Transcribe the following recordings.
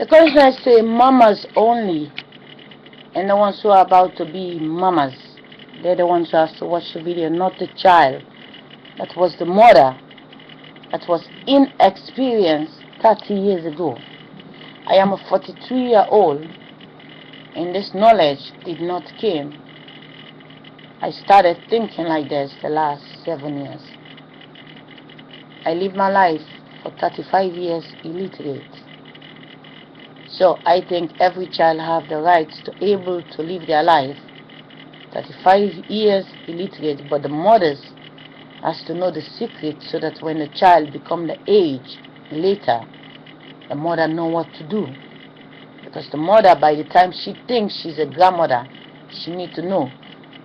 The consciousness say mamas only, and the ones who are about to be mamas, they're the ones who have to watch the video, not the child. That was the mother that was inexperienced 30 years ago. I am a 43-year-old, and this knowledge did not came. I started thinking like this the last 7 years. I live my life for 35 years illiterate. So I think every child have the rights to able to live their life 35 years illiterate, but the mothers has to know the secret so that when the child become the age later, the mother know what to do. Because the mother, by the time she thinks she's a grandmother, she need to know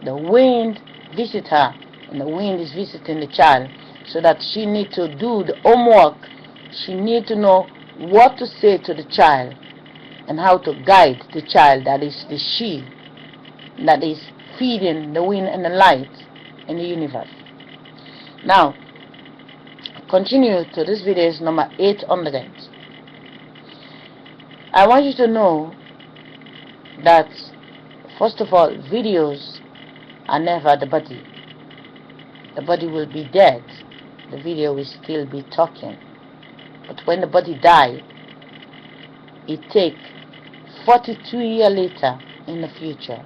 the wind visit her and the wind is visiting the child, so that she need to do the homework. She need to know what to say to the child and how to guide the child, that is the she that is feeding the wind and the light in the universe. Now, continue to this video is number 800. I want you to know that, first of all, videos are never the body. The body will be dead. The video will still be talking. But when the body die, it take 42 years later in the future.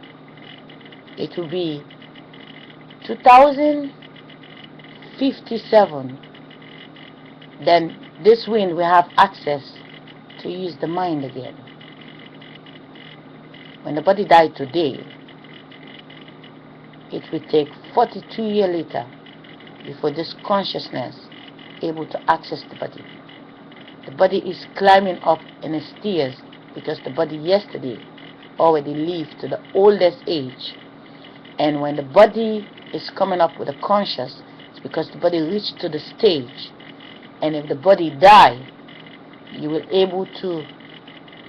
It will be 2057. Then this wind will have access to use the mind again. When the body died today, it will take 42 years later before this consciousness able to access the body. The body is climbing up in the stairs because the body yesterday already lived to the oldest age. And when the body is coming up with a conscious, it's because the body reached to the stage. And if the body die, you will able to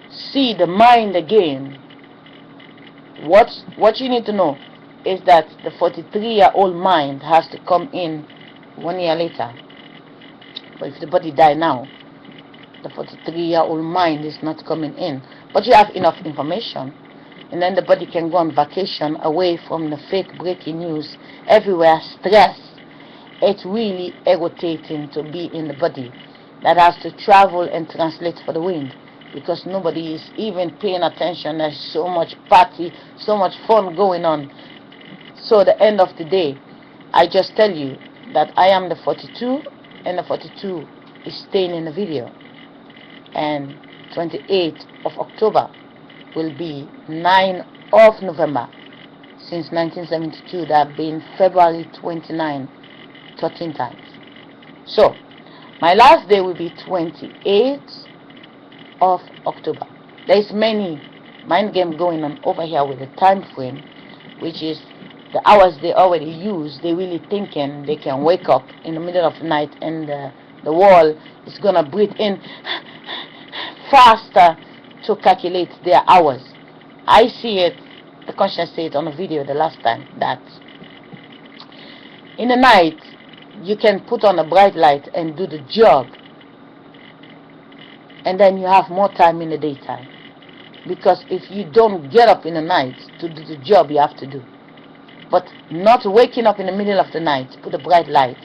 see the mind again. What you need to know is that the 43-year-old mind has to come in 1 year later. But if the body die now, the 43-year-old mind is not coming in. But you have enough information, and then the body can go on vacation away from the fake breaking news everywhere. Stress, it's really irritating to be in the body that has to travel and translate for the wind, because nobody is even paying attention. There's so much party, so much fun going on. So at the end of the day, I just tell you that I am the 42, and the 42 is staying in the video. And 28th of October will be 9 of November. Since 1972, that have been February 29, 13 times. So, my last day will be 28th of October. There is many mind game going on over here with the time frame, which is the hours they already use. They really thinking they can wake up in the middle of the night and the wall is gonna breathe in faster to calculate their hours. I see it, the conscious said on a video the last time, that in the night you can put on a bright light and do the job, and then you have more time in the daytime. Because if you don't get up in the night to do the job you have to do, but not waking up in the middle of the night, put a bright light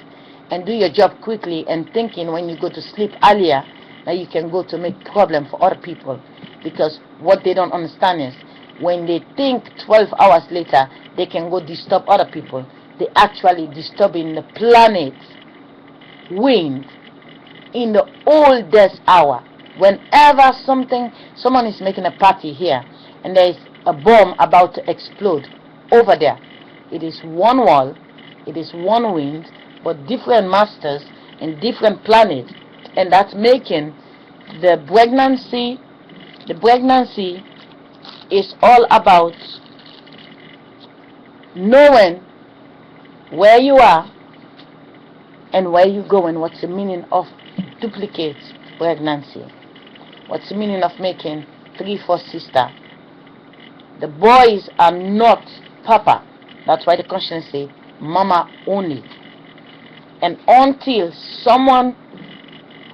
and do your job quickly and thinking when you go to sleep earlier that you can go to make problem for other people. Because what they don't understand is when they think 12 hours later they can go disturb other people, they actually disturbing the planet wind in the oldest hour. Whenever someone is making a party here and there is a bomb about to explode over there, it is one wall, it is one wind, but different masters and different planets, and that's making the pregnancy. The pregnancy is all about knowing where you are and where you go, and what's the meaning of duplicate pregnancy. What's the meaning of making 3-4 sister? The boys are not papa. That's why the conscience say mama only. And until someone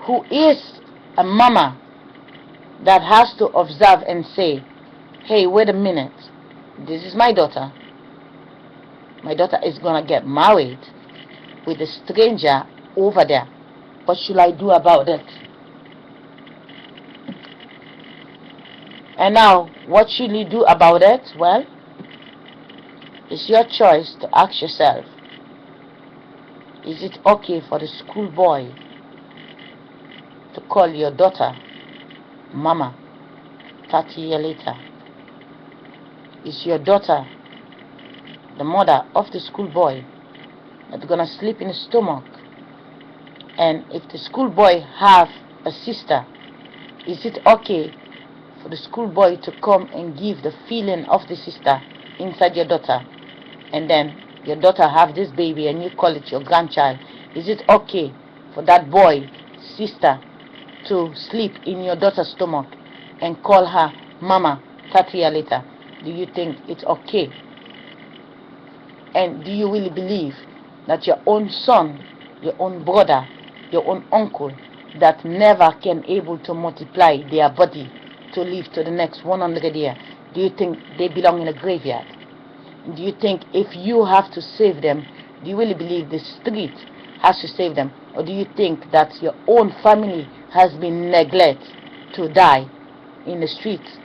who is a mama that has to observe and say, hey, wait a minute, this is my daughter. My daughter is gonna get married with a stranger over there. What should I do about it? And now, what should you do about it? Well, it's your choice to ask yourself, is it okay for the schoolboy to call your daughter mama 30 years later? Is your daughter the mother of the schoolboy that's gonna sleep in his stomach? And if the schoolboy have a sister, is it okay for the schoolboy to come and give the feeling of the sister inside your daughter? And then your daughter have this baby and you call it your grandchild. Is it okay for that boy, sister, to sleep in your daughter's stomach and call her mama 30 years later? Do you think it's okay? And do you really believe that your own son, your own brother, your own uncle, that never can able to multiply their body to live to the next 100 years, do you think they belong in a graveyard? Do you think if you have to save them, do you really believe the street has to save them? Or do you think that your own family has been neglected to die in the streets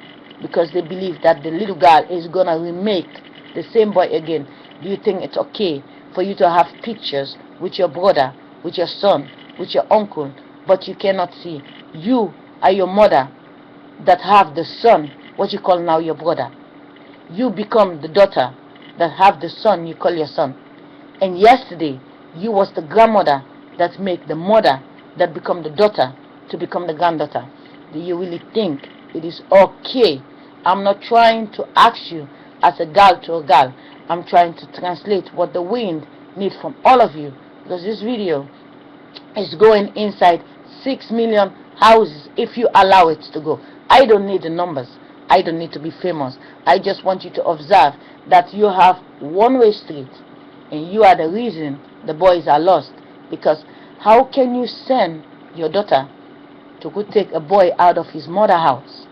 because they believe that the little girl is going to remake the same boy again? Do you think it's okay for you to have pictures with your brother, with your son, with your uncle, but you cannot see? You are your mother that have the son, what you call now your brother. You become the daughter that have the son you call your son. And yesterday, you was the grandmother that make the mother that become the daughter to become the granddaughter. Do you really think it is okay? I'm not trying to ask you as a girl to a girl. I'm trying to translate what the wind needs from all of you, because this video is going inside 6 million houses if you allow it to go. I don't need the numbers. I don't need to be famous. I just want you to observe that you have one-way street and you are the reason the boys are lost. Because how can you send your daughter to go take a boy out of his mother's house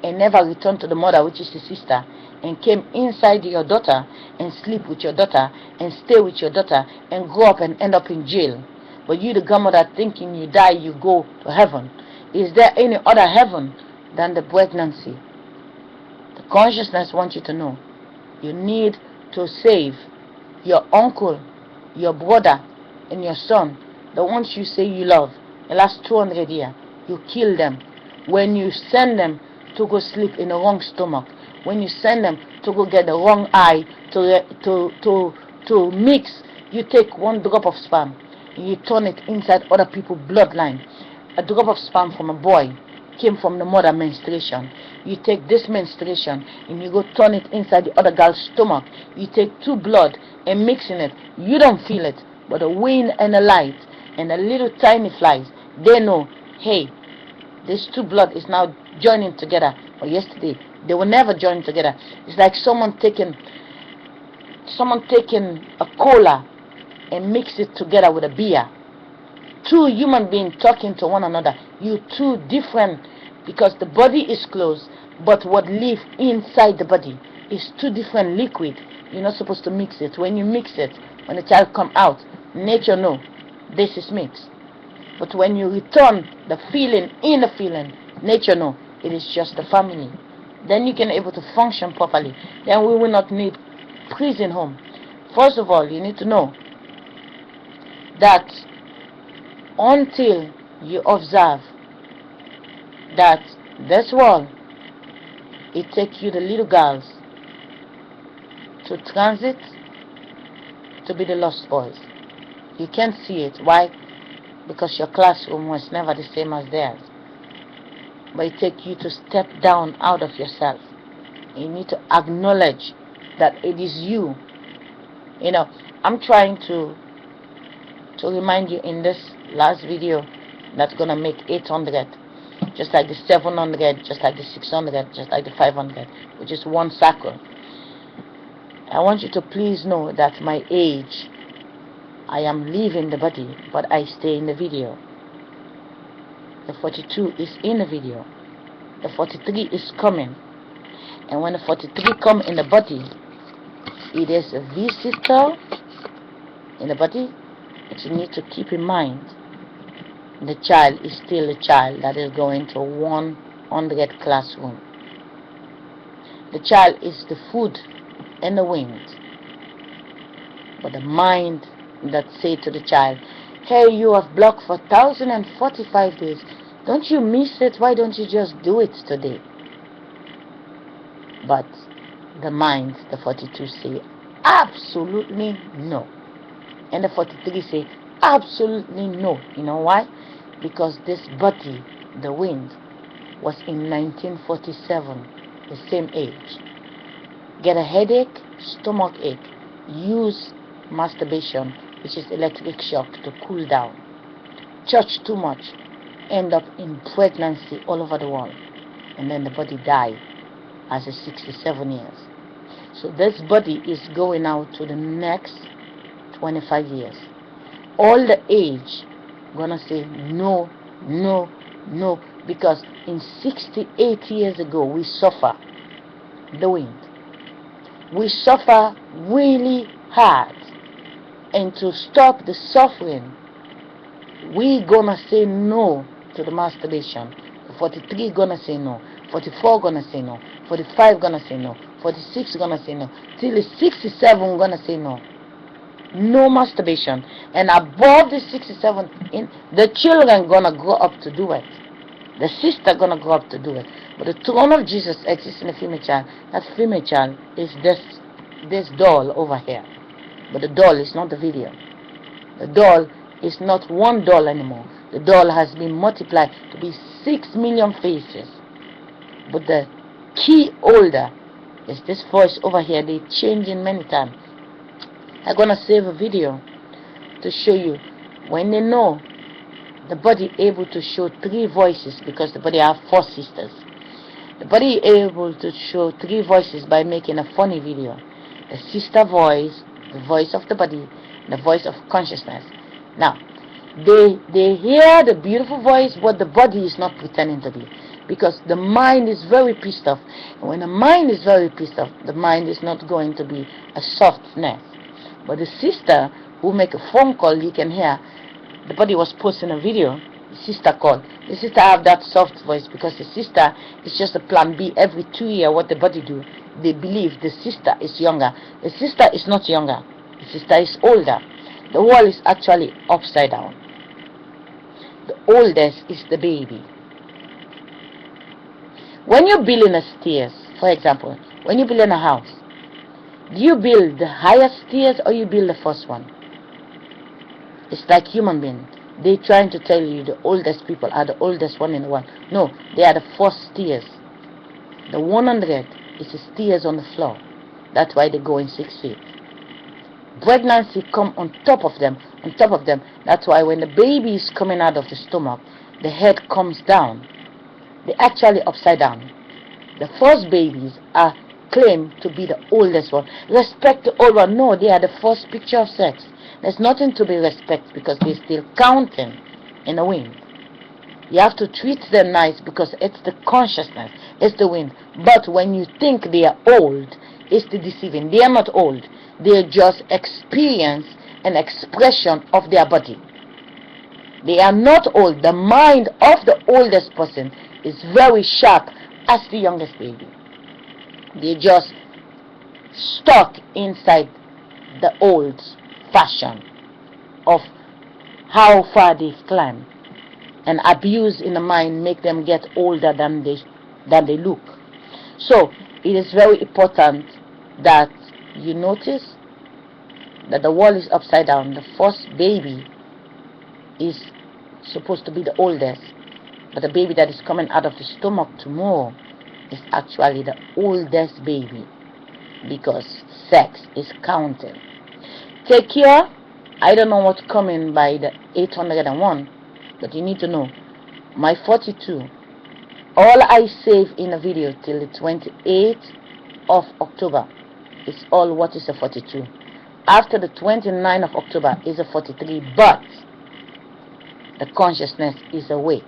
and never return to the mother, which is the sister, and came inside your daughter and sleep with your daughter and stay with your daughter and grow up and end up in jail? But you, the grandmother, thinking you die, you go to heaven. Is there any other heaven than the pregnancy? The consciousness wants you to know you need to save your uncle, your brother, and your son, the ones you say you love. The last 200 years, you kill them. When you send them to go sleep in the wrong stomach, when you send them to go get the wrong eye to mix, you take one drop of sperm and you turn it inside other people's bloodline. A drop of sperm from a boy came from the mother menstruation. You take this menstruation and you go turn it inside the other girl's stomach. You take two blood and mixing it. You don't feel it, but the wind and the light and the little tiny flies, they know, hey, this two blood is now joining together. Or yesterday, they were never joined together. It's like someone taking a cola and mix it together with a beer. Two human beings talking to one another. You two different, because the body is closed, but what live inside the body is two different liquid. You're not supposed to mix it. When you mix it, when the child come out, nature know this is mixed. But when you return the feeling in the feeling, nature know it is just the family. Then you can able to function properly. Then we will not need prison home. First of all, you need to know that until you observe that this world, it takes you the little girls to transit to be the lost boys. You can't see it. Why? Because your classroom was never the same as theirs. But it takes you to step down out of yourself. You need to acknowledge that it is you. You know, I'm trying to remind you in this last video that's gonna make 800, just like the 700, just like the 600, just like the 500, which is one circle. I want you to please know that my age, I am leaving the body, but I stay in the video. The 42 is in the video. the 43 is coming. And when the 43 come in the body, it is a visitor in the body. But you need to keep in mind, the child is still a child that is going to 100 classroom. The child is the food and the wind. But the mind that say to the child, hey, you have blocked for 1,045 days. Don't you miss it? Why don't you just do it today? But the mind, the 42 say, absolutely no. And the 43 say, absolutely no. You know why? Because this body, the wind, was in 1947, the same age. Get a headache, stomach ache, use masturbation, which is electric shock, to cool down. Church too much, end up in pregnancy all over the world, and then the body die as a 67 years. So this body is going out to the next 25 years. All the age gonna say no, no, no, because in 68 years ago we suffer the wind. We suffer really hard, and to stop the suffering, we gonna say no to the masturbation. 43 gonna say no, 44 gonna say no, 45 gonna say no, 46 gonna say no, till the 67 gonna say no. No masturbation. And above the 67, the children gonna grow up to do it. The sister gonna grow up to do it. But the throne of Jesus exists in a female child. That female child is this doll over here. But the doll is not the video. The doll is not one doll anymore. The doll has been multiplied to be 6 million faces. But the key holder is this voice over here. They changing many times. I'm gonna save a video to show you when they know the body able to show 3 voices, because the body have 4 sisters. The body able to show 3 voices by making a funny video. The sister voice, the voice of the body, the voice of consciousness. Now, they hear the beautiful voice, but the body is not pretending to be, because the mind is very pissed off. And when the mind is very pissed off, the mind is not going to be a softness. But the sister who make a phone call, you can hear the body was posting a video. The sister called. The sister have that soft voice because the sister is just a plan B. Every 2 years, what the body do, they believe the sister is younger. The sister is not younger. The sister is older. The world is actually upside down. The oldest is the baby. When you build in a stairs, for example, when you build in a house, do you build the highest stairs or you build the first one? It's like human being. They trying to tell you the oldest people are the oldest one in the world. No, they are the first stairs. The 100 is the stairs on the floor. That's why they go in 6 feet. Pregnancy come on top of them, on top of them. That's why when the baby is coming out of the stomach, the head comes down. They're actually upside down. The first babies are claimed to be the oldest one. Respect the old one. No, they are the first picture of sex. There's nothing to be respected because they're still counting in the wind. You have to treat them nice because it's the consciousness, it's the wind. But when you think they are old, it's the deceiving. They are not old. They just experience an expression of their body. They are not old. The mind of the oldest person is very sharp as the youngest baby. They just stuck inside the old fashion of how far they've climbed, and abuse in the mind make them get older than they look. So it is very important that you notice that the world is upside down. The first baby is supposed to be the oldest, but the baby that is coming out of the stomach tomorrow is actually the oldest baby, because sex is counting. Take care. I don't know what's coming by the 801, but you need to know my 42. All I save in a video till the 28th of October is all what is a 42. After the 29th of October is a 43, but the consciousness is awake.